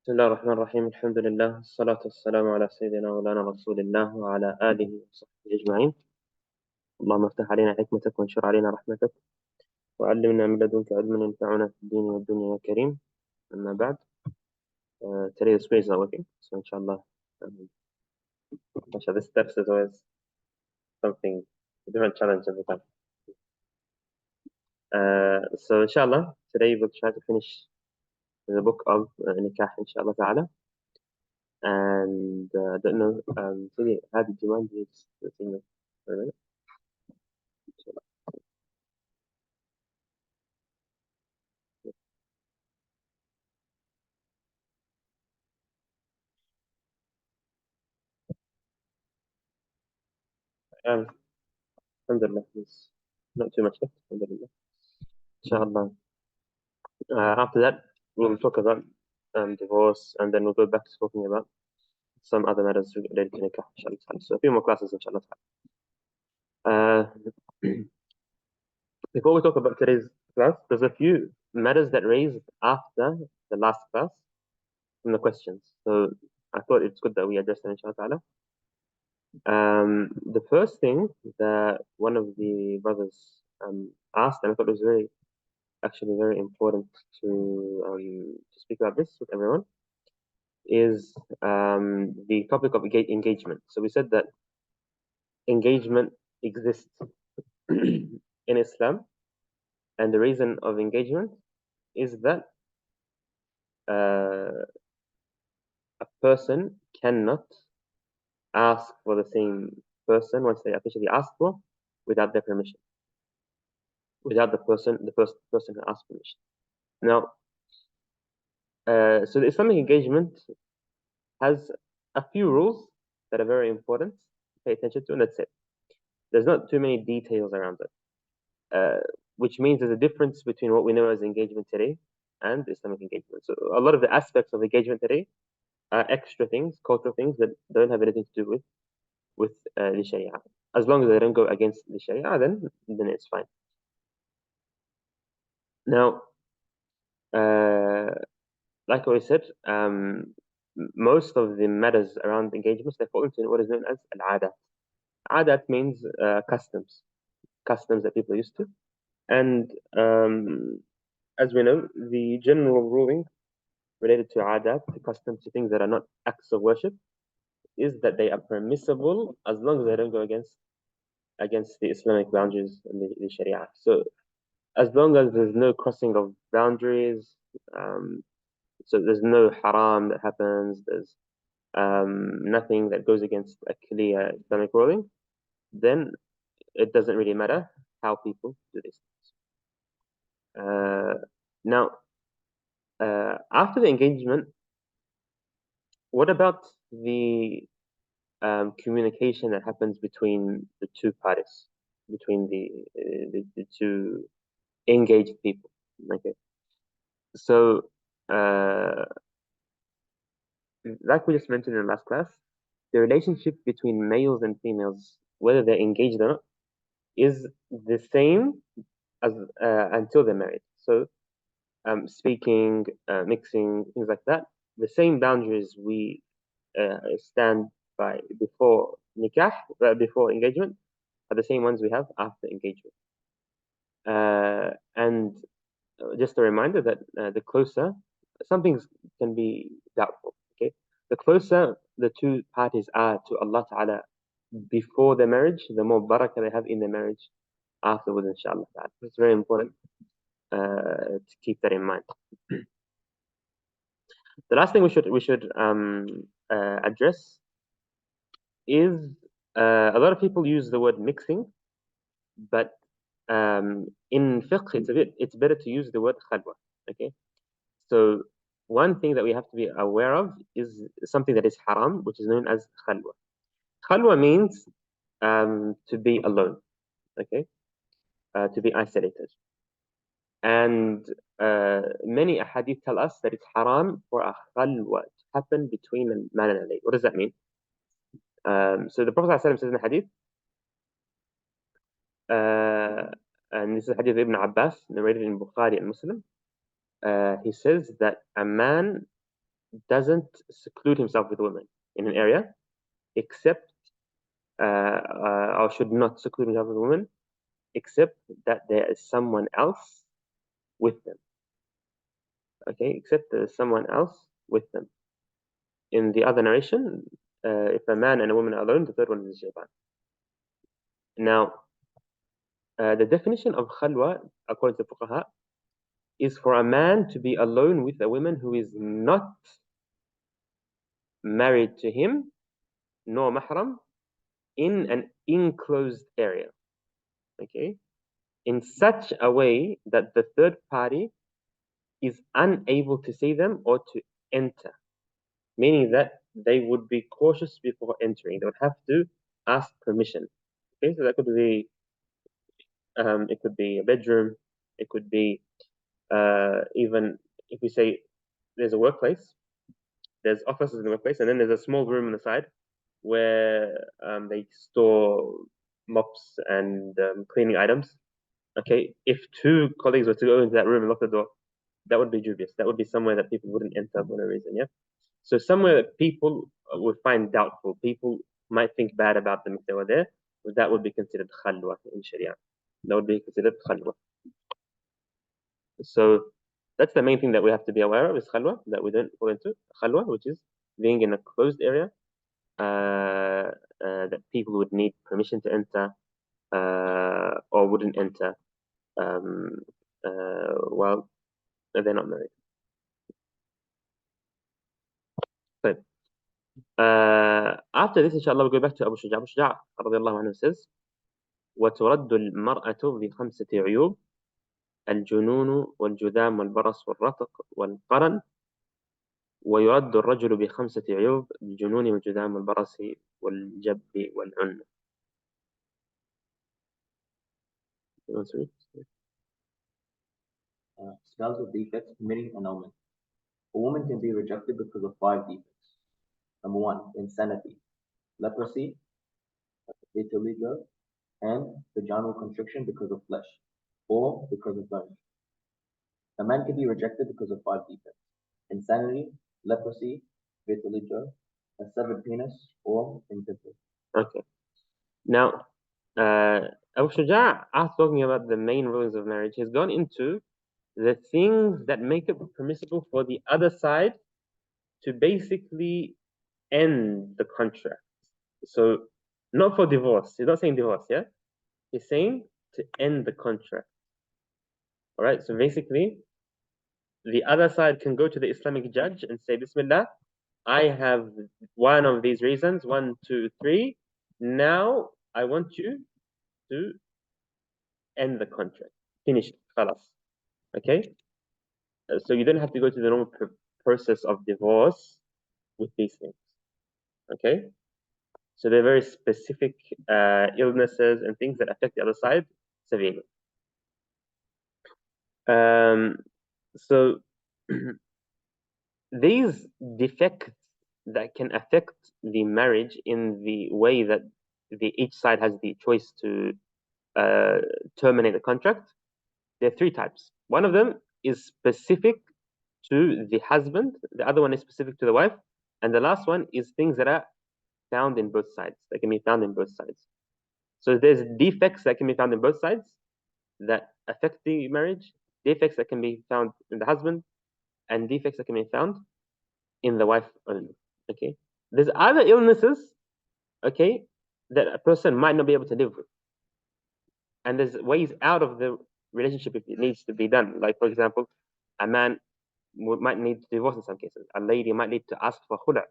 بسم الله الرحمن الرحيم. الحمد لله والصلاة والسلام على سيدنا مولانا رسول الله وعلى آله وصحبه أجمعين. اللهم افتح علينا حكمتك وانشر علينا رحمتك وعلمنا من لدنك علما ينفعنا في الدين والدنيا يا كريم. أما بعد, today the screen is not working, so inshallah, this steps is always something, a different challenge every time. So inshallah, today we'll try to finish the book of Nikah, inshallah ta'ala. And I don't know, Sidi, how did you mind this thing for a minute? Um, Alhamdulillah, there's not too much left, alhamdulillah. Inshallah. After that, we'll talk about divorce, and then we'll go back to talking about some other matters related to nikah, inshallah. So a few more classes, inshallah. Uh, before we talk about today's class, there's a few matters that raised after the last class from the questions. So I thought it's good that we address them, inshallah. The first thing that one of the brothers asked, and I thought it was actually very important to speak about this with everyone, is the topic of engagement. So we said that engagement exists in Islam, and the reason of engagement is that a person cannot ask for the same person once they officially ask for without their permission, without the first person who asked permission. Now, so the Islamic engagement has a few rules that are very important to pay attention to, and that's it. There's not too many details around it, which means there's a difference between what we know as engagement today and Islamic engagement. So a lot of the aspects of engagement today are extra things, cultural things that don't have anything to do with the Sharia. As long as they don't go against the Sharia, then it's fine. Now, like I said, most of the matters around engagements, they fall into what is known as al-adat. Adat means customs that people are used to. And as we know, the general ruling related to adat, to customs, to things that are not acts of worship, is that they are permissible as long as they don't go against the Islamic boundaries and the Sharia. So as long as there's no crossing of boundaries, so there's no haram that happens, there's nothing that goes against a clear Islamic ruling, then it doesn't really matter how people do these things. Now, after the engagement, what about the communication that happens between the two parties, between the two engaged people? Okay, so like we just mentioned in the last class, the relationship between males and females, whether they're engaged or not, is the same as until they're married. So speaking, mixing, things like that, the same boundaries we stand by before nikah, before engagement, are the same ones we have after engagement. And just a reminder that the closer, some things can be doubtful, okay? The closer the two parties are to Allah Ta'ala before the marriage, the more barakah they have in the marriage afterwards, inshallah. It's very important to keep that in mind. The last thing we should address is a lot of people use the word mixing, but in fiqh it's better to use the word khalwa. Okay, so one thing that we have to be aware of is something that is haram, which is known as khalwa. Khalwa means to be alone. Okay, to be isolated. And many ahadith tell us that it's haram for a khalwa to happen between a man and a lady. What does that mean? So the Prophet ﷺ says in the hadith, and this is the hadith of Ibn Abbas, narrated in Bukhari and Muslim, he says that a man doesn't seclude himself with a woman in an area, except or should not seclude himself with a woman, except that there is someone else with them. Okay, except there is someone else with them. In the other narration, if a man and a woman are alone, the third one is shaitan. Now, the definition of khalwa, according to fuqaha, is for a man to be alone with a woman who is not married to him, nor mahram, in an enclosed area. Okay, in such a way that the third party is unable to see them or to enter, meaning that they would be cautious before entering. They would have to ask permission. Okay, so that could be it could be a bedroom, it could be even if we say there's a workplace, there's offices in the workplace, and then there's a small room on the side where they store mops and cleaning items. Okay, if two colleagues were to go into that room and lock the door, that would be dubious. That would be somewhere that people wouldn't enter for no reason. Yeah. So somewhere that people would find doubtful, people might think bad about them if they were there, that would be considered khalwa in Sharia. That would be considered khalwa. So that's the main thing that we have to be aware of is khalwa, that we don't fall into khalwa, which is being in a closed area that people would need permission to enter or wouldn't enter while they're not married. So, after this, inshallah, we'll go back to Abu Shuja. Abu Shuja, radiallahu anhu, says, وترد المرأة بخمسة عيوب: الجنون والجذام والبرص والرتق والقرن، ويرد الرجل بخمسة عيوب: الجنون والجذام والبرص والجب والعنة. Spousal defects committing annulment. A woman can be rejected because of 5 defects. Number 1, insanity, leprosy, vitiligo, and vaginal constriction because of flesh, or because of burning. A man can be rejected because of 5 defects: insanity, leprosy, vitiligo, a severed penis, or infertility. Okay. Now, Abu Shuja, after talking about the main rulings of marriage, has gone into the things that make it permissible for the other side to basically end the contract. So, not for divorce. He's not saying divorce, yeah? He's saying to end the contract. All right, so basically, the other side can go to the Islamic judge and say, Bismillah, I have one of these reasons, 1, 2, 3. Now I want you to end the contract. Finish it. Khalas. Okay? So you don't have to go to the normal process of divorce with these things. Okay? So they're very specific illnesses and things that affect the other side severely. So these defects that can affect the marriage in the way that each side has the choice to terminate the contract, there are 3 types. One of them is specific to the husband, the other one is specific to the wife, and the last one is things that are found in both sides, that can be found in both sides. So there's defects that can be found in both sides that affect the marriage, defects that can be found in the husband, and defects that can be found in the wife only. Okay, there's other illnesses, okay, that a person might not be able to live with, and there's ways out of the relationship if it needs to be done. Like, for example, a man might need to divorce in some cases. A lady might need to ask for khula,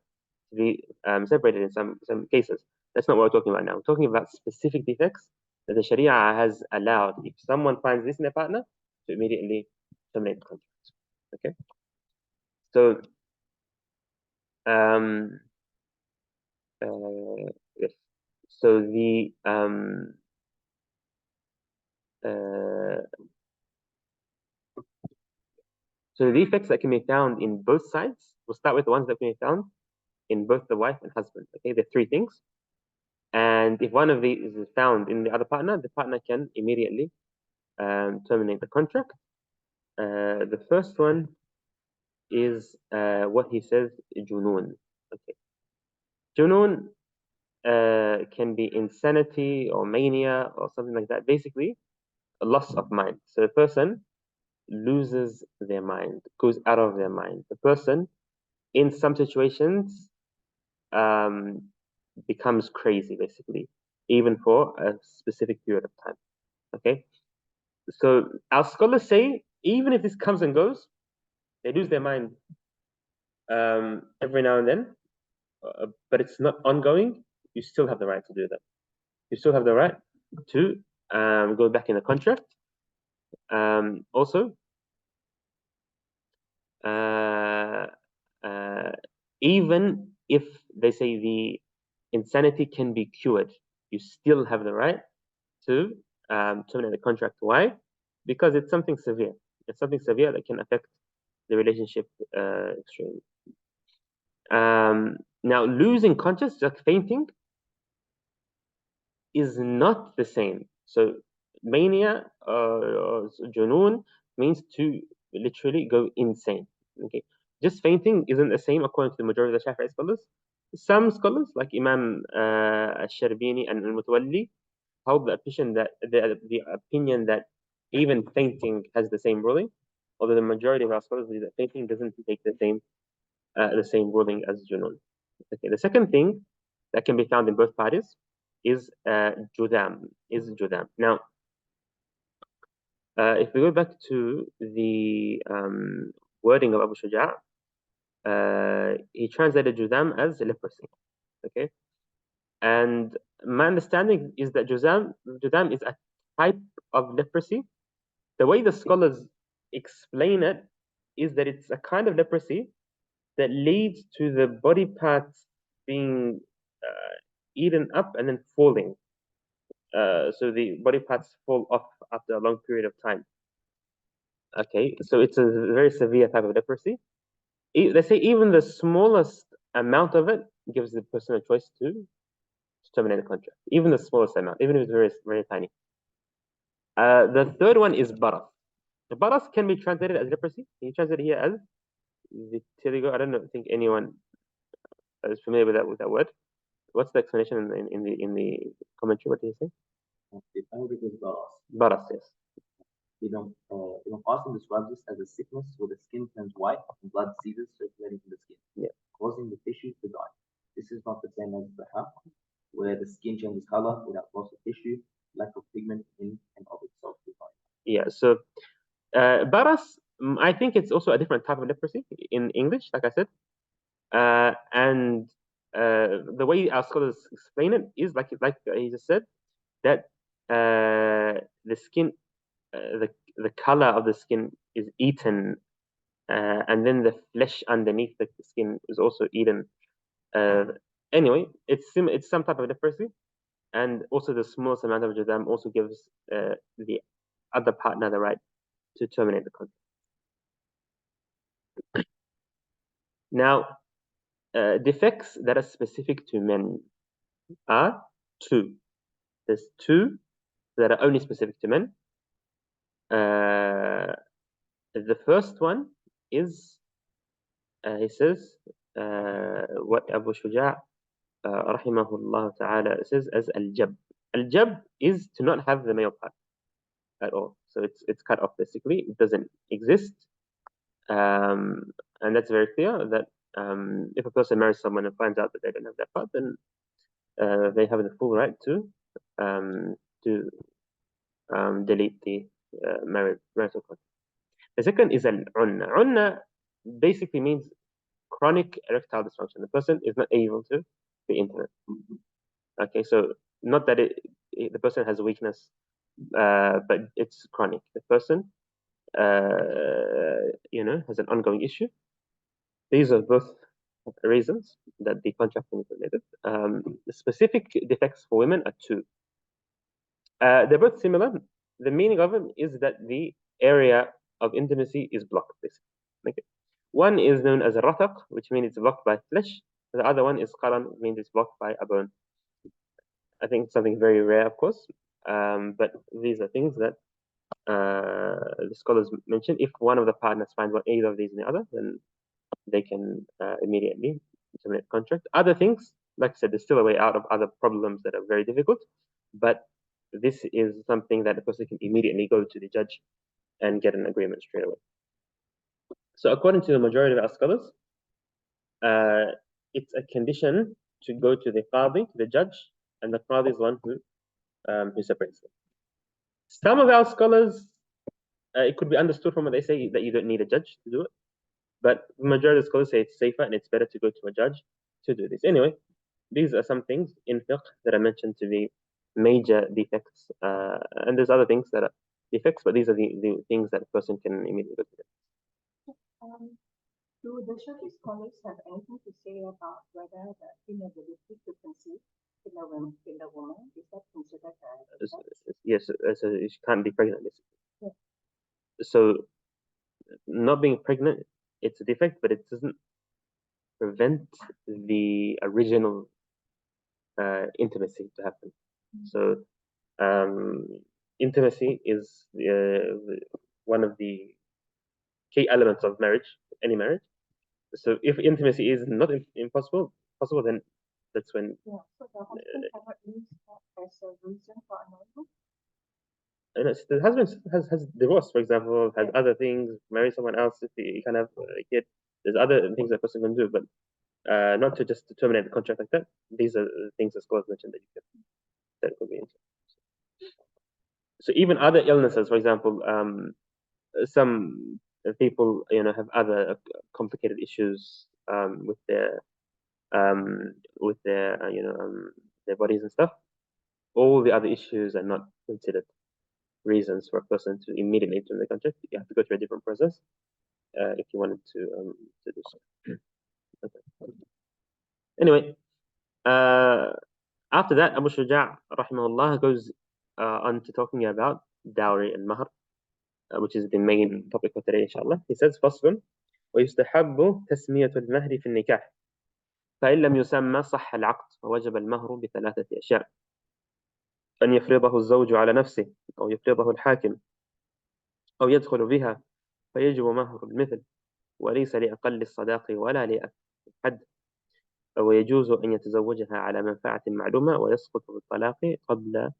to be separated in some cases. That's not what we're talking about now. We're talking about specific defects that the Sharia has allowed, if someone finds this in their partner, to immediately terminate the contract. Okay. So, yes. So the defects that can be found in both sides, we'll start with the ones that can be found in both the wife and husband. Okay, there are 3 things. And if one of these is found in the other partner, the partner can immediately terminate the contract. The first one is what he says, junoon. Okay. Junoon can be insanity or mania or something like that. Basically, a loss of mind. So the person loses their mind, goes out of their mind. The person, in some situations, becomes crazy, basically, even for a specific period of time. Okay. So our scholars say, even if this comes and goes, they lose their mind every now and then, but it's not ongoing. You still have the right to do that. You still have the right to go back in the contract. Also, even if they say the insanity can be cured, you still have the right to terminate the contract. Why? Because it's something severe. It's something severe that can affect the relationship extremely. Now, losing consciousness, like fainting, is not the same. So mania or junoon means to literally go insane. Okay, just fainting isn't the same according to the majority of the Shafi'i scholars. Some scholars, like Imam Al-Sharbini and Al-Mutawalli, hold the opinion that even fainting has the same ruling, although the majority of our scholars believe that fainting doesn't take the same ruling as junoon. Okay, the second thing that can be found in both parties is judam. Now, if we go back to the wording of Abu Shuja, he translated judam as leprosy. Okay, and my understanding is that judam is a type of leprosy. The way the scholars explain it is that it's a kind of leprosy that leads to the body parts being eaten up and then falling. So the body parts fall off after a long period of time. Okay, so it's a very severe type of leprosy. They say even the smallest amount of it gives the person a choice to terminate the contract. Even the smallest amount, even if it's very, very tiny. The third one is baras. The baras can be translated as leprosy. Can you translate it here as vitiligo? I don't think anyone is familiar with that word. What's the explanation in the commentary? What did he say? The Arabic is baras. Baras, yes. Ibn Qasim describes this as a sickness where the skin turns white and blood seizes circulating in the skin, causing the tissue to die. This is not the same as Baha, where the skin changes color without loss of tissue, lack of pigment in and of itself to die. Yeah, so baras, I think it's also a different type of leprosy in English, like I said. And the way our scholars explain it is like he just said, that the skin, the color of the skin is eaten, and then the flesh underneath the skin is also eaten. Anyway, it's some type of leprosy, and also the smallest amount of judam also gives the other partner the right to terminate the contract. Now, defects that are specific to men are two. There's two that are only specific to men. The first one is, he says, what Abu Shuja, rahimahullah ta'ala, says as al-jab. Al-jab is to not have the male part at all. So it's cut off, basically. It doesn't exist. And that's very clear that if a person marries someone and finds out that they don't have that part, then they have the full right to delete the marital contract. The second is al-unna. Unna basically means chronic erectile dysfunction. The person is not able to be intimate. Okay, so not that the person has a weakness, but it's chronic. The person, has an ongoing issue. These are both reasons that the contracting is related. The specific defects for women are two. They're both similar. The meaning of them is that the area of intimacy is blocked, basically. Okay. One is known as a rataq, which means it's blocked by flesh. The other one is qaran, which means it's blocked by a bone. I think it's something very rare, of course, but these are things that the scholars mention. If one of the partners finds either of these in the other, then they can immediately terminate the contract. Other things, like I said, there's still a way out of other problems that are very difficult, but this is something that a person can immediately go to the judge and get an agreement straight away. So according to the majority of our scholars, it's a condition to go to the qadi, to the judge, and the qadi is one who separates them. Some of our scholars, it could be understood from what they say that you don't need a judge to do it, but the majority of scholars say it's safer and it's better to go to a judge to do this. Anyway, these are some things in fiqh that are mentioned to be major defects, and there's other things that are defects, but these are the things that a person can immediately go to. Do the Shafi'i scholars have anything to say about whether the inability to conceive in a woman is that considered a defect? Yes, so she can't be pregnant. Yeah. So not being pregnant, it's a defect, but it doesn't prevent the original intimacy to happen. So intimacy is one of the key elements of marriage, any marriage. So if intimacy is not possible, then that's when. Yeah. So the husband cannot use that as a reason for annulment. The husband has divorced, for example, has other things, marry someone else if he can have a kid. There's other things that a person can do, but not to just terminate the contract like that. These are the things that scholars mentioned that could be into. So even other illnesses, for example, some people have other complicated issues with their their bodies and stuff. All the other issues are not considered reasons for a person to immediately terminate the contract. You have to go through a different process if you wanted to do so. Okay. Anyway, after that, Abu Shuja, rahimahullah, goes on to talking about dowry and mahr, which is the main topic for today, inshallah. He says, فصل ويستحب تسمية المهر في النكاح فإن لم يسمى صح العقد ووجب المهر بثلاثة أشياء: أن يفرضه الزوج على نفسه أو يفرضه الحاكم أو يدخل بها فيجب مهر المثل وليس لأقل الصداق ولا لأحد، ويجوز أن يتزوجها على منفعة معلومة ويسقط بالطلاق قبل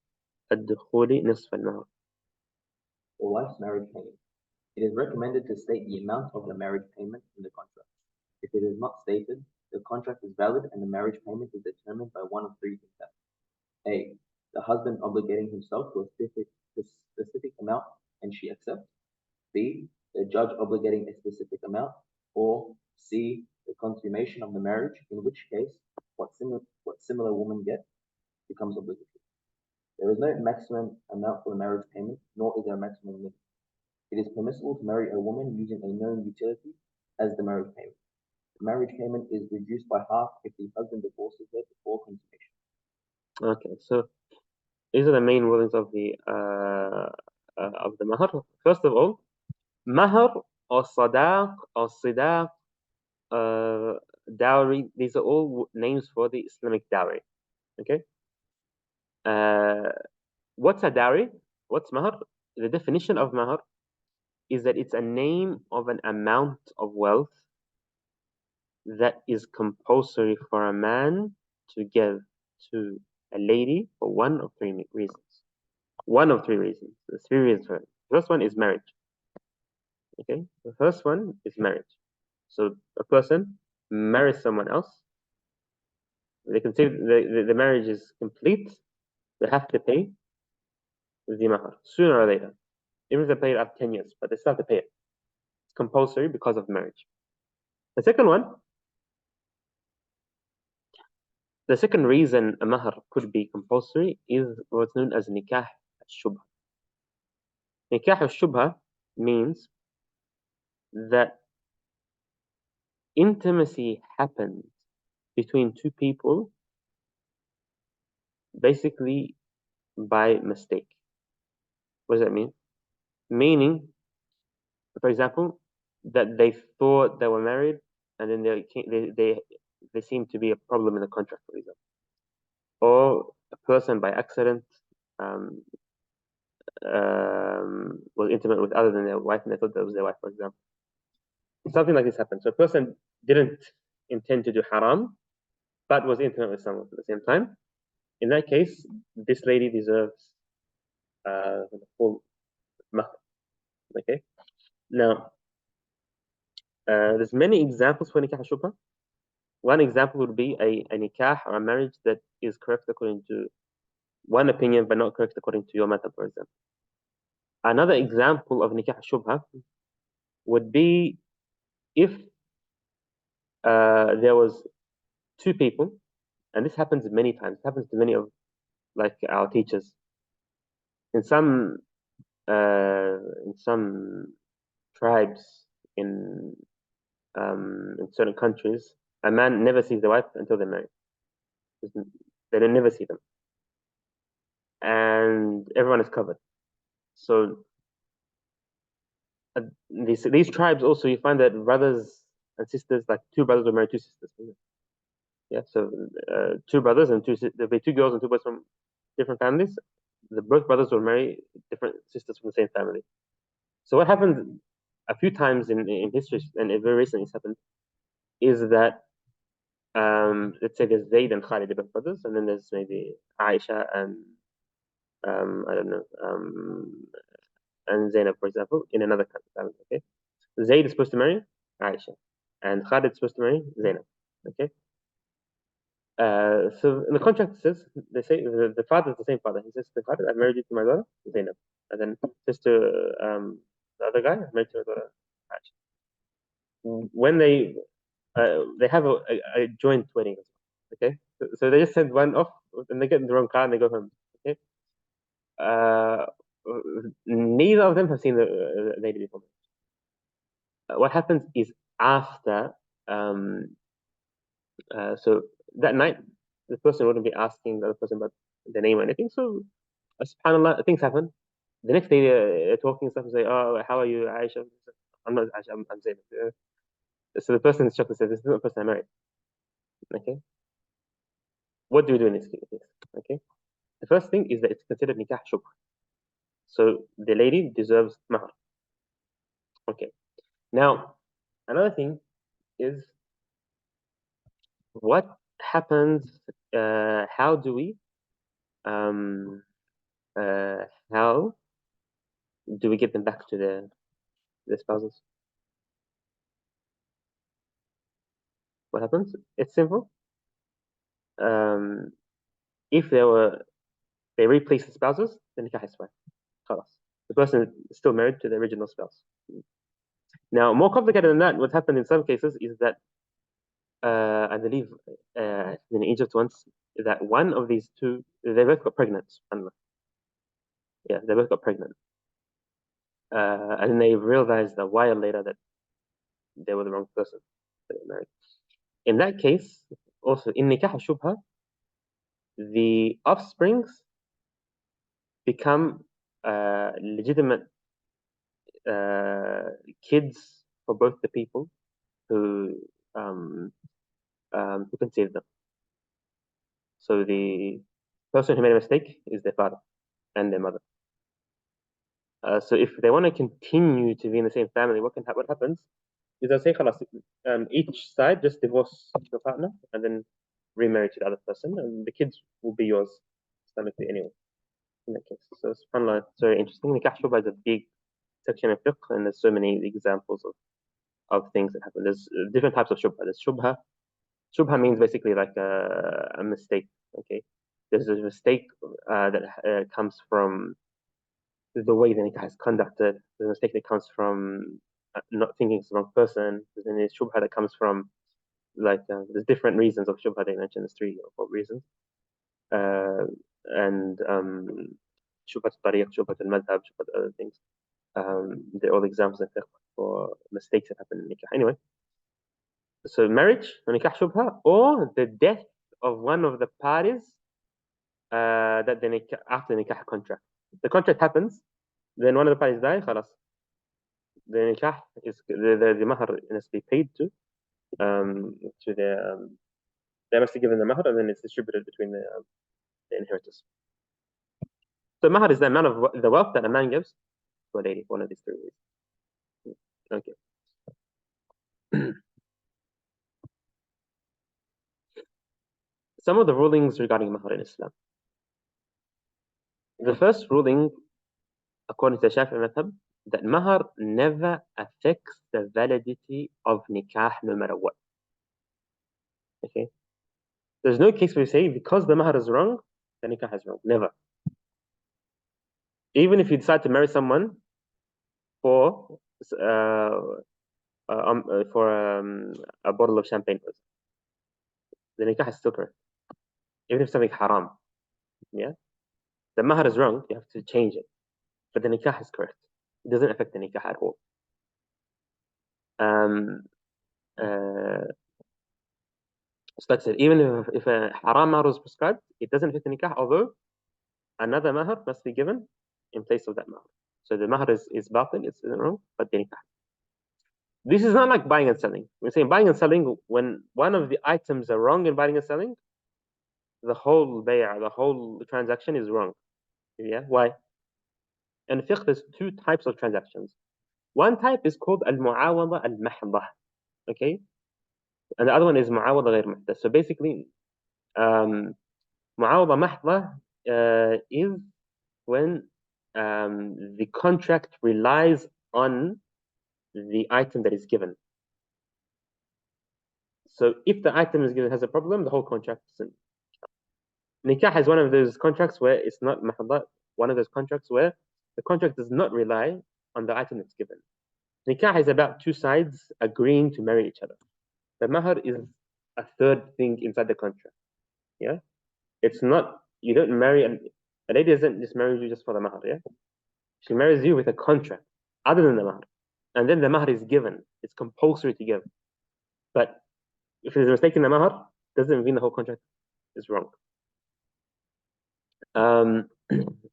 الدخول نصف المهر. For wife's marriage payment, it is recommended to state the amount of the marriage payment in the contract. If it is not stated, the contract is valid and the marriage payment is determined by one of three things. A. The husband obligating himself to a specific amount and she accepts. B. The judge obligating a specific amount. Or C. The consummation of the marriage, in which case what similar women get becomes obligatory. There is no maximum amount for the marriage payment, nor is there a maximum limit. It is permissible to marry a woman using a known utility as the marriage payment. The marriage payment is reduced by half if the husband divorces her before consummation. Okay, so these are the main rulings of the mahr. First of all, mahr or sadaq or sidaq, dowry, these are all names for the Islamic dowry. Okay. What's a dowry? What's mahr? The definition of mahr is that it's a name of an amount of wealth that is compulsory for a man to give to a lady for one of three reasons. One of three reasons. There's three reasons for it. The first one is marriage. Okay, the first one is marriage. So a person marries someone else. They consider the marriage is complete. They have to pay the mahr sooner or later. Even if they pay it after 10 years, but they still have to pay it. It's compulsory because of marriage. The second reason a mahr could be compulsory is what's known as Nikah al-Shubha. Nikah al-Shubha means that intimacy happens between two people basically by mistake. What does that mean? Meaning, for example, that they thought they were married and then they seem to be a problem in the contract, for example. Or a person by accident was intimate with other than their wife and they thought that was their wife, for example. something like this happened. So a person didn't intend to do haram, but was intimate with someone at the same time. In that case, this lady deserves the full mahr. Okay. Now, there's many examples for nikah shubha. One example would be a nikah or a marriage that is correct according to one opinion, but not correct according to your method, for example. Another example of nikah shubha would be if there was two people, and this happens many times. It happens to many of like our teachers. In some tribes in certain countries, a man never sees the wife until they're married. They don't never see them, and everyone is covered. So these tribes also, you find that brothers and sisters, like two brothers will marry two sisters. Yeah, so two brothers and there'll be two girls and two boys from different families. Both brothers will marry different sisters from the same family. So what happened a few times in history, and very recently it's happened, is that let's say there's Zayd and Khalid, both brothers, and then there's maybe Aisha and I don't know, and Zainab, for example, in another family. Okay, Zayd is supposed to marry Aisha, and Khalid is supposed to marry Zainab. Okay. So in the contract it says, they say the father is the same father. He says to the father, I married you to my daughter Zainab, and then says to the other guy, I married to my daughter Aisha. When they have a joint wedding, okay, so they just send one off and they get in the wrong car and they go home. Okay, neither of them have seen the lady before. What happens is after so that night the person wouldn't be asking the other person about the name or anything. So subhanallah, things happen. The next day they're talking and stuff and say, oh, how are you, Aisha? I'm not Aisha, I'm Zainab. So the person is shocked and says, this is not the person I married. Okay. What do we do in this case? Okay. The first thing is that it's considered nikah shubha. So the lady deserves mahr. Okay. Now, another thing is what happens, how do we how do we get them back to the spouses? What happens? It's simple. If they replace the spouses, then nikah is fine. The person is still married to the original spouse. Now, more complicated than that, what happened in some cases is that I believe in Egypt once that one of these two, they both got pregnant. Yeah, they both got pregnant. And they realized a while later that they were the wrong person that they married. In that case, also in nikah shubha, the offsprings become legitimate kids for both the people who conceived them. So the person who made a mistake is their father and their mother. So if they want to continue to be in the same family, what happens is they'll say, each side just divorce your partner and then remarry to the other person, and the kids will be yours Islamically anyway. In that case, so subhanAllah, it's very interesting. Nikah shubha is a big section of fiqh, and there's so many examples of things that happen. There's different types of shubha. There's shubha. Shubha means basically like a mistake. Okay, there's a mistake that comes from the way the nikah is conducted. There's a mistake that comes from not thinking it's the wrong person. There's shubha that comes from like there's different reasons of shubha. They mentioned there's 3 or 4 reasons, and shubha tariq, shubha al-madhab, shubha other things. They're all examples for mistakes that happen in nikah. Anyway, so marriage, nikah shubha, or the death of one of the parties that the nikah, after the nikah contract. The contract happens, then one of the parties dies, khalas. The nikah is the mahr must be paid to the they must be given the mahr and then it's distributed between the inheritors. So mahr is the amount of the wealth that a man gives to a lady, one of these 3 ways. Okay. Some of the rulings regarding mahar in Islam. The first ruling, according to the Shafi'i madhab, that mahar never affects the validity of nikah no matter what. Okay? There's no case where you say because the mahar is wrong, the nikah is wrong. Never. Even if you decide to marry someone for a bottle of champagne, the nikah is still correct. Even if something haram, yeah, the mahar is wrong. You have to change it, but the nikah is correct. It doesn't affect the nikah at all. So like I said, even if a haram mahar is prescribed, it doesn't affect the nikah, although another mahar must be given in place of that mahar. So the mahar is batil, it's wrong, but the nikah. This is not like buying and selling. We're saying buying and selling, when one of the items are wrong in buying and selling, the whole bay'ah, the whole transaction is wrong. Yeah, why? In fiqh, there's two types of transactions. One type is called al-mu'awada al-mahdha, okay? And the other one is mu'awada ghayr mahdha. So basically, mu'awada mahdha is when the contract relies on the item that is given. So if the item is given has a problem, the whole contract isn't. Nikah is one of those contracts where it's not mahdha, one of those contracts where the contract does not rely on the item that's given. Nikah is about two sides agreeing to marry each other. The mahar is a third thing inside the contract. Yeah, it's not, you don't marry a lady doesn't just marry you just for the mahar. Yeah, she marries you with a contract other than the mahar, and then the mahar is given. It's compulsory to give. But if there's a mistake in the mahar, doesn't mean the whole contract is wrong.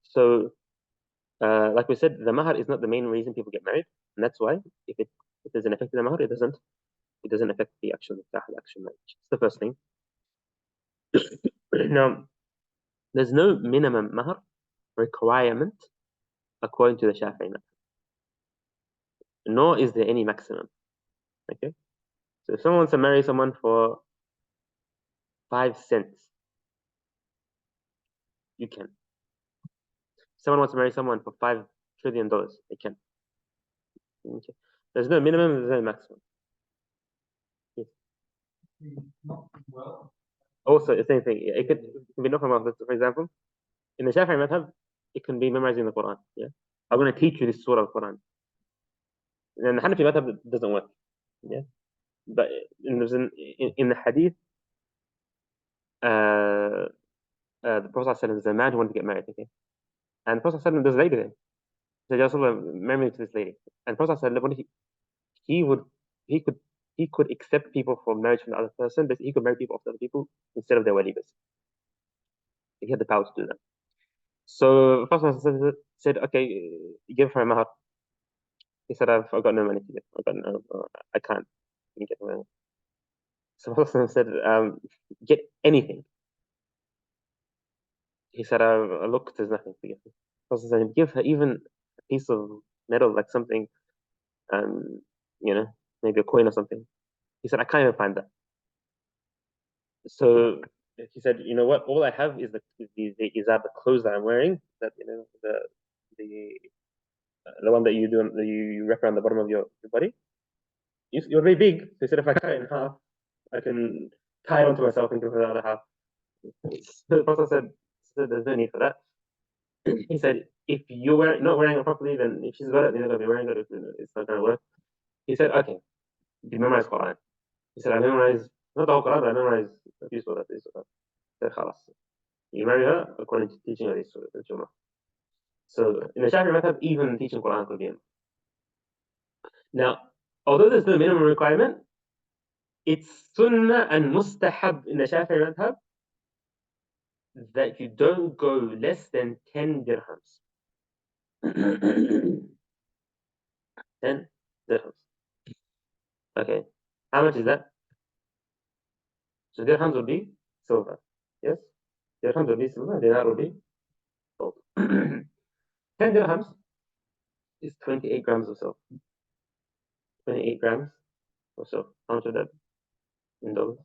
So, like we said, the mahar is not the main reason people get married, and that's why if there's an effect in the mahar, it doesn't affect the actual nikah, the actual marriage. It's the first thing. Now, there's no minimum mahar requirement according to the Shafi'i madhab, nor is there any maximum. Okay, so if someone wants to marry someone for 5 cents, you can. If someone wants to marry someone for $5 trillion, they can. Okay. There's no minimum, there's no maximum. Yes. Also, the same thing. It can be not from wealth. For example, in the Shafi'i madhab, it can be memorizing the Quran. Yeah, I'm going to teach you this surah of Quran. And the Hanafi madhab doesn't work. Yeah, but in the hadith, the Prophet ﷺ is a man who wanted to get married. Okay, and the Prophet ﷺ does lady then. He said, Rasulullah, marry me to this lady. And the Prophet ﷺ, he could accept people for marriage from the other person, but he could marry people of other people instead of their walibas. He had the power to do that. So the Prophet ﷺ said, okay, give her a mahar. He said, I've got no money to give. I can't get money. So the Prophet said, get anything. He said, look, there's nothing to give. The Prophet said, give her even a piece of metal, like something, maybe a coin or something. He said, I can't even find that. So he said, you know what? All I have is the clothes that I'm wearing. That the one that you wrap around the bottom of your body. You're very big. So he said, if I cut it in half, I can tie it onto myself and give her the other half. So the Prophet said, there's no need for that. He said, if you're not wearing it properly, then if she's got it, they're not going to be wearing it. It's not going to work. He said, okay, you memorize Quran. He said, I memorize, not the whole Quran, but I memorize a few surahs. He said, khalas. You marry her according to teaching her these surahs. So in the Shafi'i madhab, even teaching Quran could be in. Now, although there's no minimum requirement, it's sunnah and mustahab in the Shafi'i madhab that you don't go less than 10 dirhams. 10 dirhams. Okay. How much is that? So dirhams will be silver. Yes? Dirhams will be silver, dinar will be gold. 10 dirhams is 28 grams of silver. 28 grams So how much of that in dollars?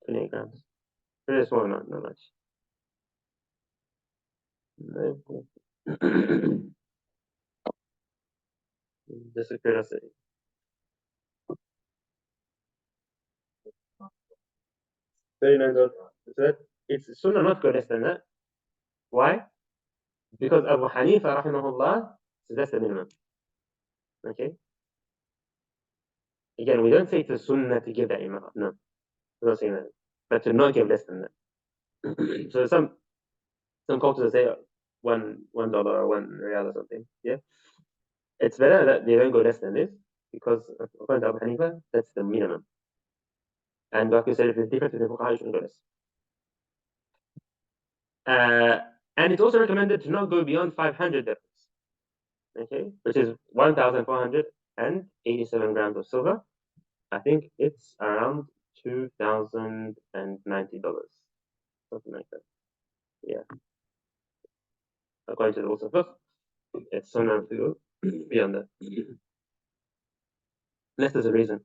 28 grams. Pretty small amount, not much. Just a curiosity. $39. So it's sunnah not go less than that. Why? Because Abu Hanifa rahimahullah says that's the minimum. Okay? Again, we don't say it's a sunnah to give that amount. No. We're not saying that. But to not give less than that. So some cultures say $1 or $1 riyal or something. Yeah. It's better that they don't go less than this because according to Abu Hanifa, that's the minimum. And like we said, if it's different to the fuqaha, you shouldn't go less. And it's also recommended to not go beyond 500 dirhams, okay, which is 1,487 grams of silver. I think it's around $2,090, something like that. Yeah. According to the rules of fiqh, it's sunnah to go beyond that. Unless there's a reason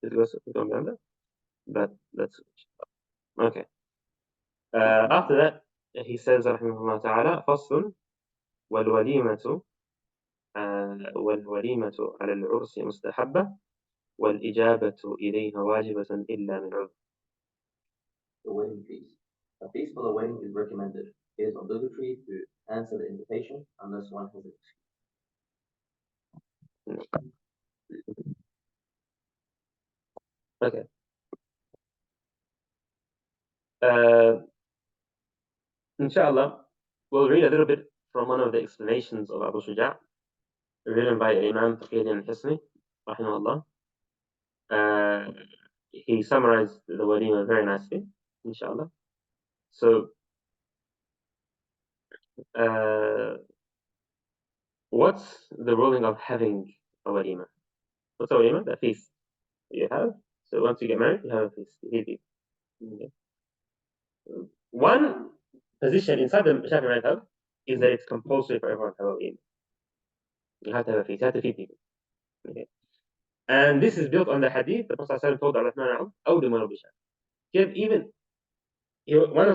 to go beyond that. But that's okay. After that, he says, rahimahullah ta'ala, فصل والوليمة على العرس مستحبة والإجابة إليها واجبة إلا من عذر. The wedding feast. A feast for the wedding is recommended. It is obligatory to answer the invitation unless one has an excuse. Okay. Inshallah, we'll read a little bit from one of the explanations of Abu Shuja, written by Imam Taqi al-Hisni, rahimahullah. He summarized the walima very nicely, inshallah. So, what's the ruling of having a walima? What's a walima? The feast you have. So once you get married, you have a feast. Okay. One position inside the Shafi'i madhab is that it's compulsory for everyone to have a walima. You have to have a feast. You have to feed people. Okay. And this is built on the hadith the Prophet told Abdul-Rahman, even one of the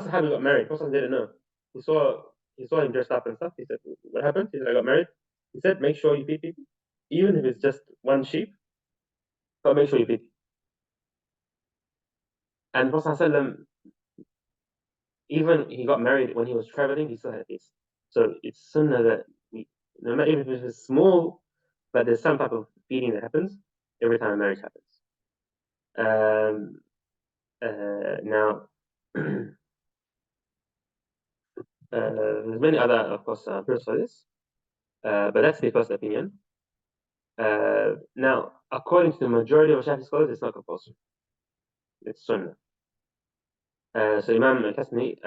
Sahaba got married. The Prophet didn't know. He saw him dressed up and stuff. He said, "What happened?" He said, "I got married." He said, "Make sure you feed people, even if it's just one sheep, but make sure you feed." And the Prophet, even he got married when he was traveling, he still had a feast. So it's sunnah that no matter if it's small, but there's some type of feeding that happens every time a marriage happens. Now, there's many other, of course, proofs for this, but that's the first opinion. Now, according to the majority of Shafi'i scholars, it's not compulsory. It's sunnah. So Imam al-Kasni,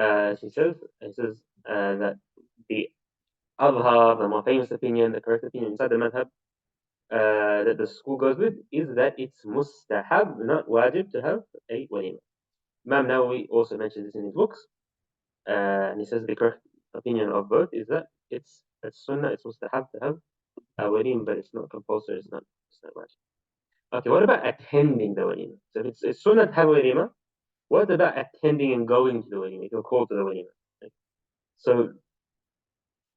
he says that the Adhar, the more famous opinion, the correct opinion inside the madhab, that the school goes with, is that it's mustahab, not wajib, to have a walima. Imam Nawawi also mentions this in his books, and he says the correct opinion of both is that it's sunnah, it's mustahab to have a walima, but it's not compulsory, it's not wajib. Okay, what about attending the walima? So if it's sunnah to have a walima, what about attending and going to the walima? If you're called to the walima. Okay. So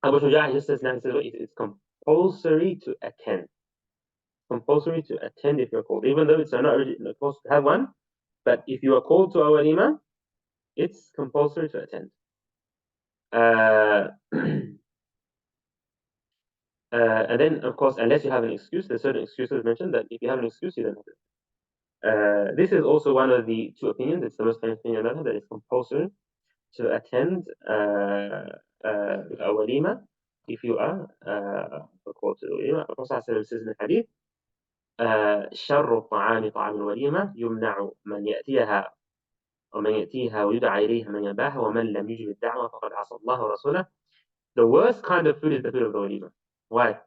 Abu Shuja just says now, it's compulsory to attend. Compulsory to attend if you're called, even though it's not supposed to have one. But if you are called to a walima, it's compulsory to attend. And then, of course, unless you have an excuse, there's certain excuses mentioned that if you have an excuse, you don't have to. This is also one of the two opinions. It's the most famous opinion that it's compulsory to attend a walima if you are called to the walima. The Prophet says in the hadith, شر الطعام طعام الوليمة يمنع من يأتيها ومن يأتيها ويدعى إليها من يباها ومن لم يجب الدعوة فقد عصى الله ورسوله. The worst kind of food is the food of the walima. Why?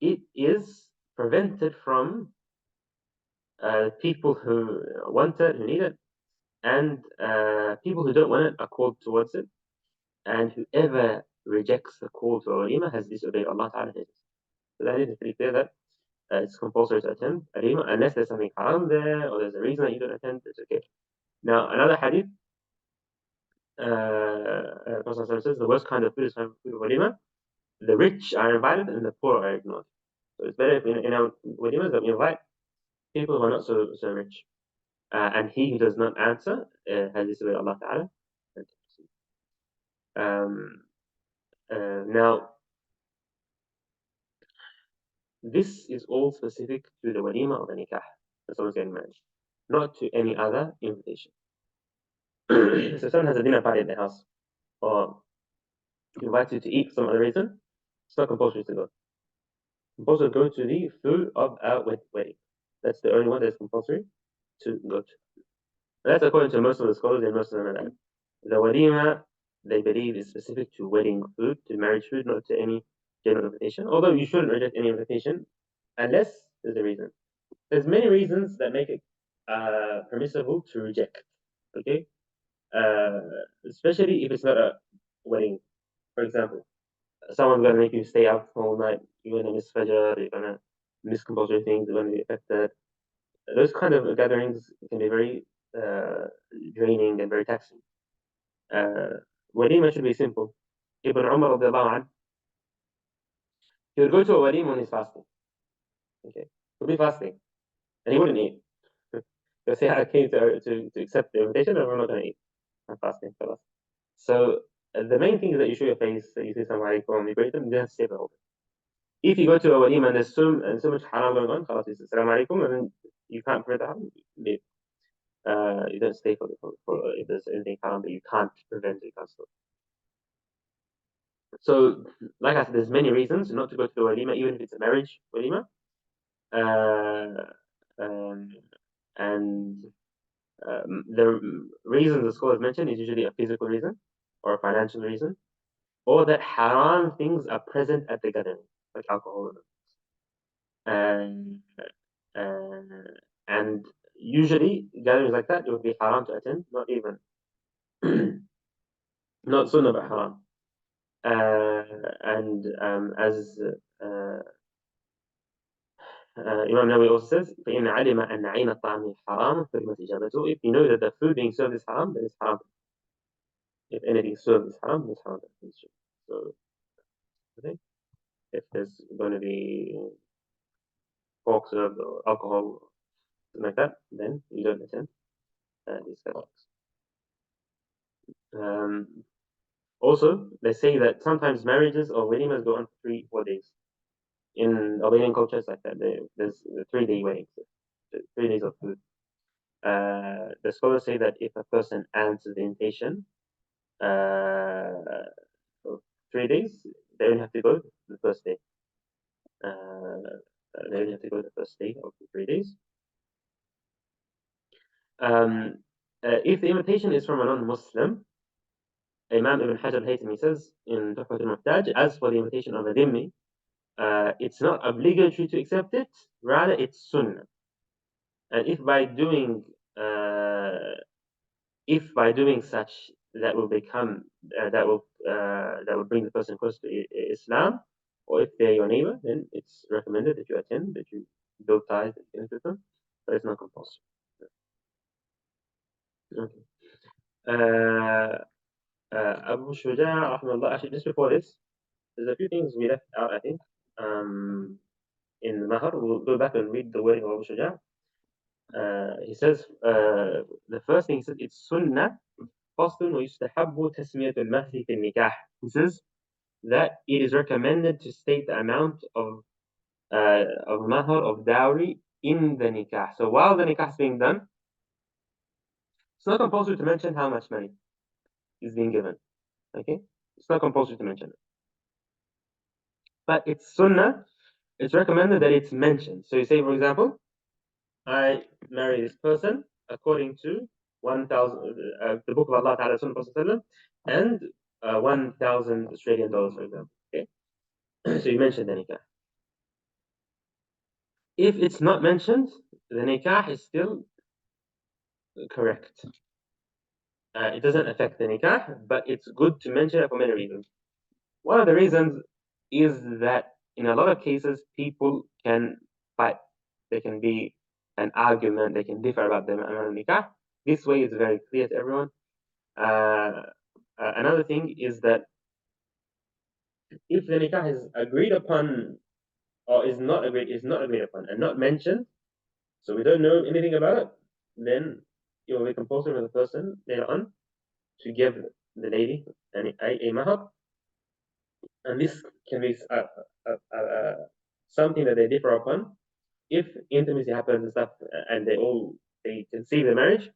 It is prevented from people who want it, who need it, and people who don't want it are called towards it. And whoever rejects the call to a walima has disobeyed Allah Ta'ala. So the hadith is pretty clear that it's compulsory to attend walima unless there's something haram there or there's a reason that you don't attend. It's okay. Now another hadith, Prophet says the worst kind of food is food of walima. The rich are invited and the poor are ignored. So it's better if in our walimas that we invite people who are not so rich. And he who does not answer has disobeyed Allah Ta'ala. Now, this is all specific to the walima of the nikah, that someone's getting married, not to any other invitation. So someone has a dinner party at their house, or invites you to eat for some other reason, it's not compulsory to go. Compulsory to go to the food of a wedding. That's the only one that's compulsory to go to. And that's according to most of the scholars and most of them are that. The walima, they believe, is specific to wedding food, to marriage food, not to any general invitation. Although you shouldn't reject any invitation unless there's a reason. There's many reasons that make it permissible to reject. Okay, especially if it's not a wedding. For example, someone's gonna make you stay up all night. You're gonna miss Fajr. You're gonna miss compulsory things. You're gonna be affected. Those kind of gatherings can be very draining and very taxing. Walima should be simple. Ibn Umar radiallahu anhu, he would go to a walima when he's fasting. Okay, he'll be fasting, and he wouldn't eat. He'll say, "I came to accept the invitation, and we're not going to eat. I'm fasting for us." So the main thing is that you show your face, that you say "Assalamu alaikum," you greet them, you don't have to stay for all day. If you go to a walima and there's so much haram going on, خلاص, you say "Assalamu alaikum," and then you can't prevent the haram, leave. You don't stay for if there's anything haram that you can't prevent, you can't stop. So, like I said, there's many reasons not to go to the walima, even if it's a marriage walima. And the reason the scholars mention is usually a physical reason or a financial reason, or that haram things are present at the gathering, like alcohol. And usually gatherings like that, it would be haram to attend, not even not sunnah but haram. As Imam Nawawi also says, فَإِنْ عَلِمَ أَنَّ عَيْنَ الطَّعَامِ حَرَامٌ فَلِمَتْ إِجَابَتُهُ. If you know that the food being served is haram, then it's haram. If anything served is haram, then it's haram. So, okay. If there's going to be pork served or alcohol, something like that, then you don't attend these gatherings. Also, they say that sometimes marriages or walimas go on for 3-4 days. In Albanian cultures like that, there's 3-day weddings, 3 days of food. The scholars say that if a person answers the invitation for 3 days, they don't have to go the first day. They don't have to go the first day of the 3 days. If the invitation is from a non-Muslim, Imam Ibn Hajar al-Haythami says in Tuhfat al-Muhtaj, as for the invitation of a dhimmi, it's not obligatory to accept it, rather it's sunnah. And if by doing such that will become that will bring the person close to Islam, or if they're your neighbor, then it's recommended that you attend, that you build ties with them, but it's not compulsory. Okay. Abu Shuja, actually, just before this, there's a few things we left out, I think. In the Mahar, we'll go back and read the wording of Abu Shuja. He says, the first thing he says, it's sunnah, فصل ويستحب تسمية المهر في النكاح. He says that it is recommended to state the amount of mahar, of dowry, in the nikah. So while the nikah is being done, it's not compulsory to mention how much money is being given. Okay? It's not compulsory to mention it. But it's sunnah, it's recommended that it's mentioned. So you say, for example, I marry this person according to 1,000, the book of Allah Ta'ala, Sunnah Prophet, and 1,000 Australian dollars, for example. Okay? So you mentioned the nikah. If it's not mentioned, the nikah is still correct. It doesn't affect the nikah, but it's good to mention it for many reasons. One of the reasons is that in a lot of cases, people can fight. There can be an argument. They can differ about the amount of nikah. This way is very clear to everyone. Another thing is that if the nikah is agreed upon or is not agreed upon and not mentioned, so we don't know anything about it, then it will be compulsory for the person later on to give the lady a mahar, and this can be something that they differ upon. If intimacy happens and stuff, and they conceive the marriage,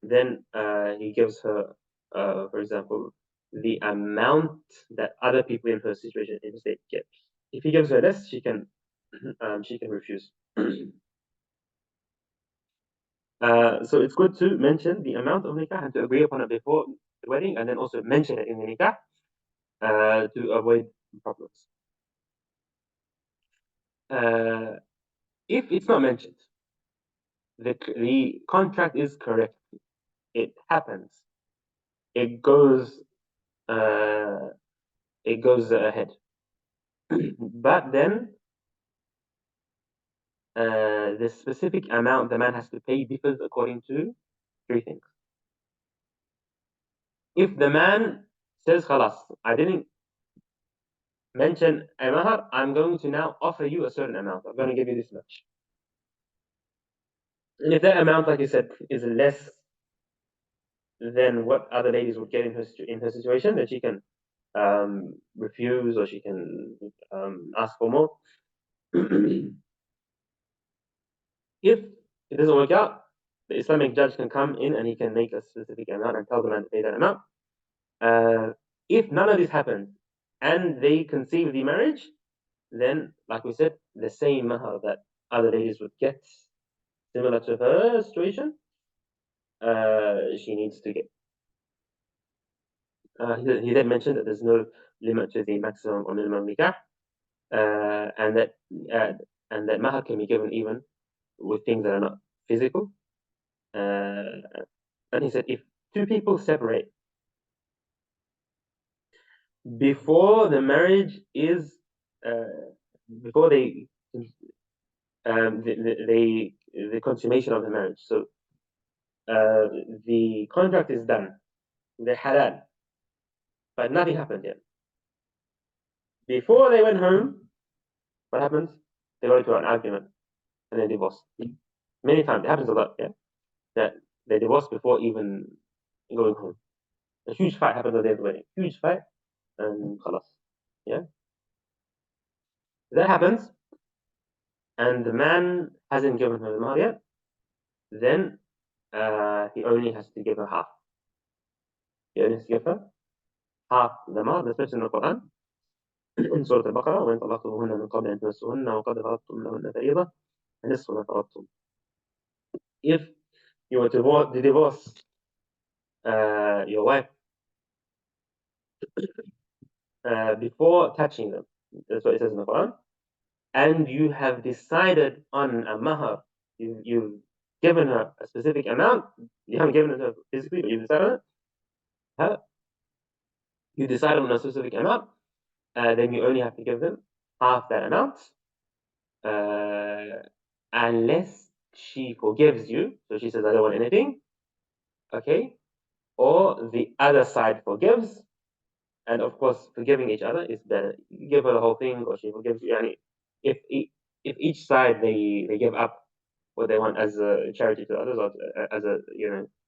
then he gives her, for example, the amount that other people in her situation in the state get. If he gives her less, she can refuse. So it's good to mention the amount of nikah and to agree upon it before the wedding, and then also mention it in the nikah to avoid problems. If it's not mentioned, the contract is correct. It happens. It goes ahead. But then the specific amount the man has to pay differs according to three things. If the man says, "Khalas, I didn't mention a mahar, I'm going to now offer you a certain amount. I'm going to give you this much." And if that amount, like you said, is less than what other ladies would get in her situation, then she can refuse, or she can ask for more. If it doesn't work out, the Islamic judge can come in and he can make a specific amount and tell the man to pay that amount. If none of this happens and they conceive the marriage, then, like we said, the same mahar that other ladies would get, similar to her situation, she needs to get. He then mentioned that there's no limit to the maximum or minimum nikah, and that mahar can be given even with things that are not physical. And he said, if two people separate before the marriage is, before the consummation of the marriage, so the contract is done, they're halal, but nothing happened yet. Before they went home, what happens? They got into an argument and they divorce. Many times, it happens a lot, yeah, that they divorce before even going home. A huge fight happens on the day of the wedding. Huge fight, and khalas. Yeah? That happens, and the man hasn't given her the mahar yet, then he only has to give her half. He only has to give her half the mahar. That's mentioned in the Quran. In Surah Al-Baqarah, وَإِنْ طَلَّقْتُمُوهُنَّ مِنْ قَبْلِ أَنْ تَمَسُّوهُنَّ وَقَدْ فَرَضْتُمْ لَهُنَّ فَرِيضَةً فَنِصْفُ مَا فَرَضْتُمْ. If you were to divorce your wife before touching them, that's what it says in the Quran, and you have decided on a mahar, you've given her a specific amount, you haven't given it to her physically, but you decided on it, you decided on a specific amount, then you only have to give them half that amount, unless she forgives you, so she says, I don't want anything, okay, or the other side forgives, and of course, forgiving each other is better. You give her the whole thing, or she forgives you. And if each side they give up what they want as a charity to others, or as a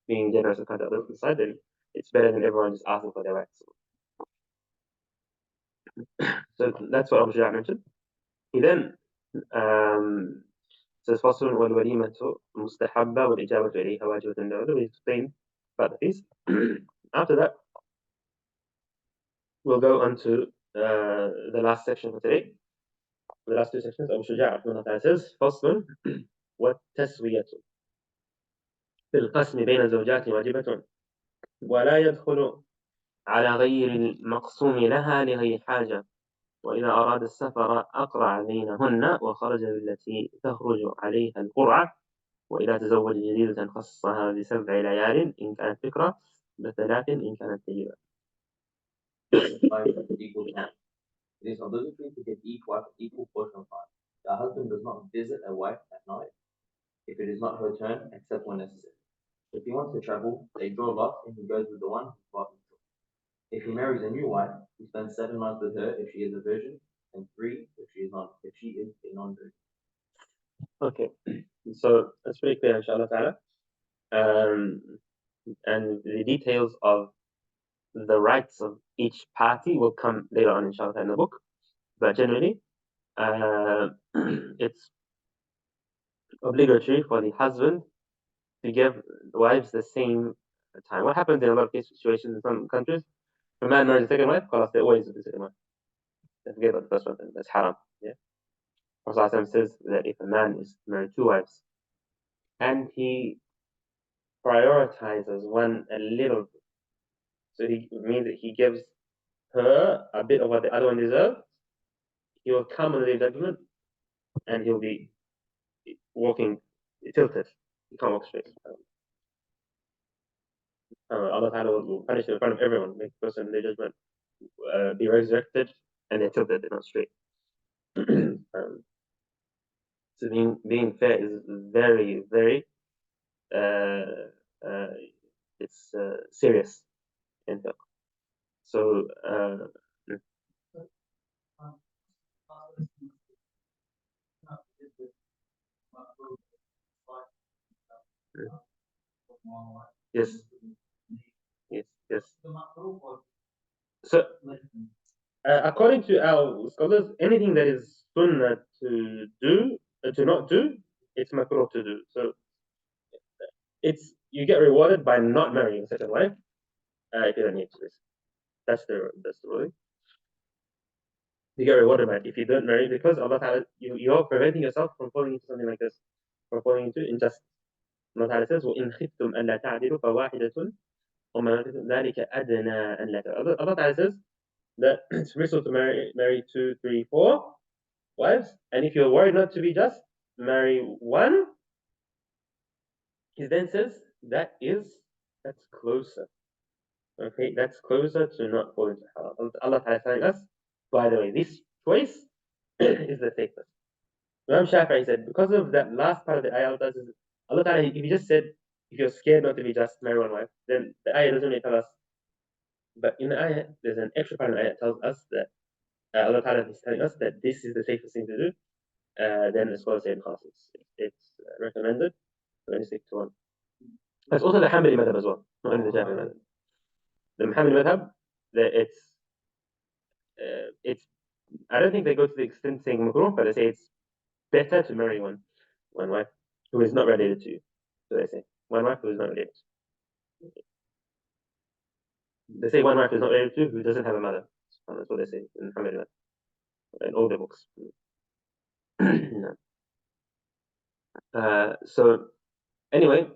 being generous and kind to others side, then it's better than everyone just asking for their rights. So that's what Abu Shuja mentioned. He then says, فصل والوليمة مستحبة والإجابة إليها واجبة. We explain about the feast. After that, we'll go on to the last section for today. The last two sections. Abu Shuja says, فصل والتسوية في القسم بين الزوجات واجبة ولا يدخل على غير المقسوم لها لغير حاجة، وإذا أراد السفر أقرع بينهن وخرج بالتي تخرج عليها القرعة، وإذا تزوج جديدة خصها ب7 ليال إن كانت فكرة، ب3 إن كانت طيبة. It is obligatory to give each wife an equal portion of time. The husband does not visit a wife at night if it is not her turn, except when necessary. If he wants to travel, they draw lots and he goes with the one whose partner is. If he marries a new wife, he spends 7 months with her if she is a virgin, and 3 if she is a non-virgin. Okay, so that's pretty clear, inshallah ta'ala. And the details of the rights of each party will come later on, inshallah, in the book. But generally, it's obligatory for the husband to give wives the same time. What happens in a lot of situations in some countries? If a man marries a second wife, they always with the second wife. They forget about the first one, that's haram. Yeah. Prophet says that if a man is married 2 wives and he prioritizes one a little bit, so he means that he gives her a bit of what the other one deserves, he will come on the day of judgment and he'll be walking tilted. He can't walk straight. Allah Ta'ala will punish him in front of everyone, make the person in the judgment be resurrected and they're tilted, they're not straight. So being fair is very, very it's serious in fiqh. So yes, yes, yes. So according to our scholars, anything that is sunnah to do, to not do, it's makruh to do. So it's you get rewarded by not marrying such a wife if you don't need to. That's the ruling. You get rewarded by it if you don't marry, because Allah Ta'ala, you're preventing yourself from falling into something like this, from falling into injustice. Allah Ta'ala says, وَإِنْ خِفْتُمْ أَلَّا تَعْدِلُوا فَوَاحِدَةٌ وَمَا ذَلِكَ أَدْنَىٰ أَنْ لَا تَعْدِلُوا. Allah Ta'ala says that it's permissible to marry 2, 3, 4 wives, and if you're worried not to be just, marry 1. He then says that's closer. Okay, that's closer to not falling into haram. Allah Ta'ala is telling us, by the way, this choice is the safest. Imam Shafi'i said, because of that last part of the ayah, Allah Ta'ala, if He just said, if you're scared not to be just, marry 1 wife, then the ayah doesn't really tell us. But in the ayah, there's an extra part of the ayah that tells us that Allah Ta'ala is telling us that this is the safest thing to do. Then the scholars say it's recommended to only stick to 1. That's also the Hanbali madhab as well, not only the Shafi'i madhab. The Hanbali madhab, that it's I don't think they go to the extent saying makruh, but they say it's better to marry one wife who is not related to you. So they say 1 wife who is not related. They say 1 wife is not related to who doesn't have a mother. That's what they say in Hanbali madhab, in all their books. So anyway,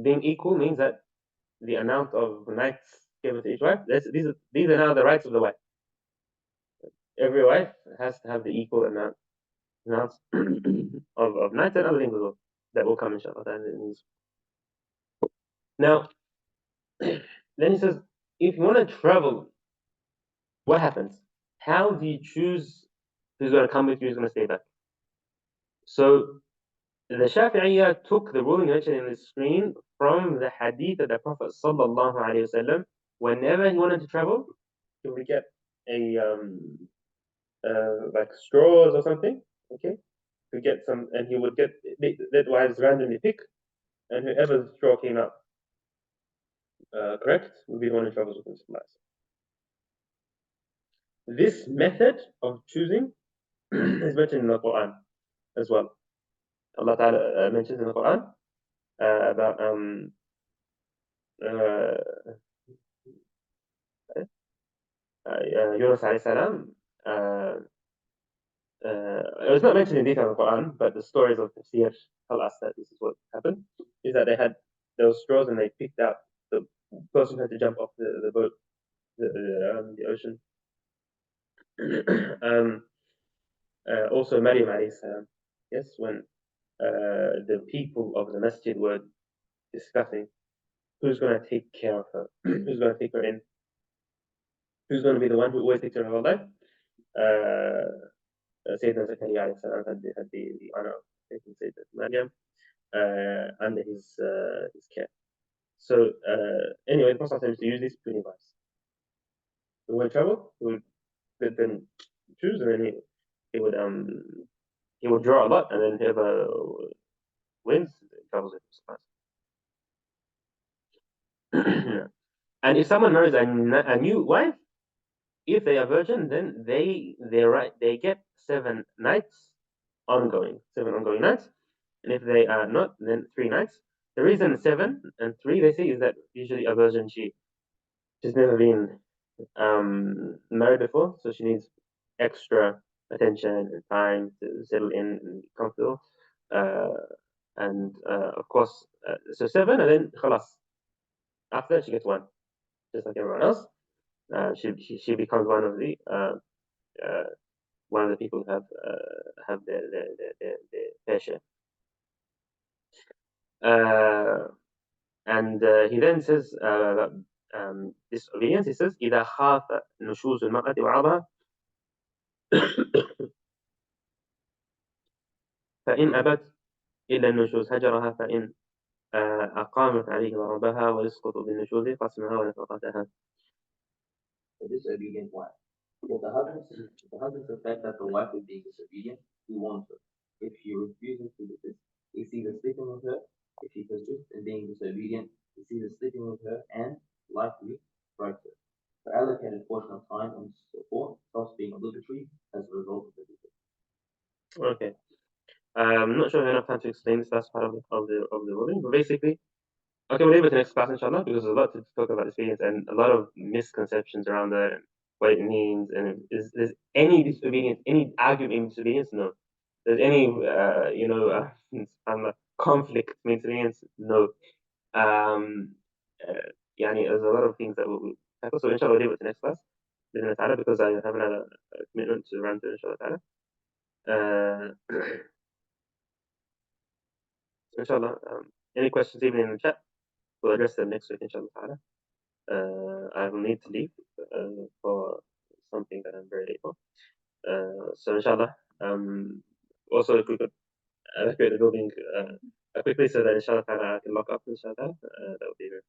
being equal means that the amount of nights given to each wife, these are now the rights of the wife. Every wife has to have the equal amounts of nights and other things as well that will come inshallah. Now, then he says, if you want to travel, what happens? How do you choose who's going to come with you, who's going to stay back? So the Shafi'iyya took the ruling mentioned in the screen from the hadith of the Prophet sallallahu alaihi wasallam. Whenever he wanted to travel, he would get a like straws or something, okay? To get some, and he would get let wives randomly pick, and whoever's straw came out correct would be the one who travels with him. This method of choosing is mentioned in the Quran as well. Allah Ta'ala mentions in the Quran about Yunus alayhi salam. It was not mentioned in detail in the Quran, but the stories of tafsir tell us that this is what happened. Is that they had those straws and they picked out the person who had to jump off the boat, the ocean. Also Maryam alayhi salam. Yes, when the people of the masjid were discussing who's going to take care of her, who's going to take her in. who's going to be the one who always takes care of her whole life? Sayyidina Zakaria had the honor of taking Sayyidina Maryam under his care. So anyway, the Prophet used to use these 20 bars. Who would travel, he would then choose, and then he would draw a lot, and then whoever wins travels with supplies. And if someone marries a new wife, if they are virgin, then they get 7 nights ongoing, 7 ongoing nights. And if they are not, then 3 nights. The reason 7 and 3 they say is that usually a virgin she's never been married before, so she needs extra attention and time to settle in and be comfortable. And of course, so 7 and then khalas. After that, she gets 1, just like everyone else. She becomes one of the people who have their fair share. And he then says about disobedience. He says إذا خاف نشوز المرأة وعظها فإن أبت إلا النشوز هجرها فإن أقامت عليه ضربها ويسقط بالنشوز قسمها ونفقتها. The disobedient wife. If the husband suspects that the wife is being disobedient, he warns her. If she refuses to desist, he sees her sleeping with her. If she persists in being disobedient, he sees her sleeping with her and likely strikes her. The allocated portion of time and support stops being obligatory as a result of the divorce. Okay. I'm not sure I have enough time to explain this last part of the ruling, but basically, okay, we'll leave it to next class, inshallah, because there's a lot to talk about disobedience and a lot of misconceptions around that and what it means. And is there's any disobedience, any argument in disobedience? No. There's any conflict in disobedience? No. There's a lot of things that we'll tackle. So inshallah, we'll leave it to next class, because I have another commitment to run through, inshallah. Inshallah, any questions even in the chat, we'll address them next week, inshallah. I will need to leave for something that I'm very late for. So inshallah, also if we could evacuate the building quickly so that inshallah I can lock up, inshallah, that would be very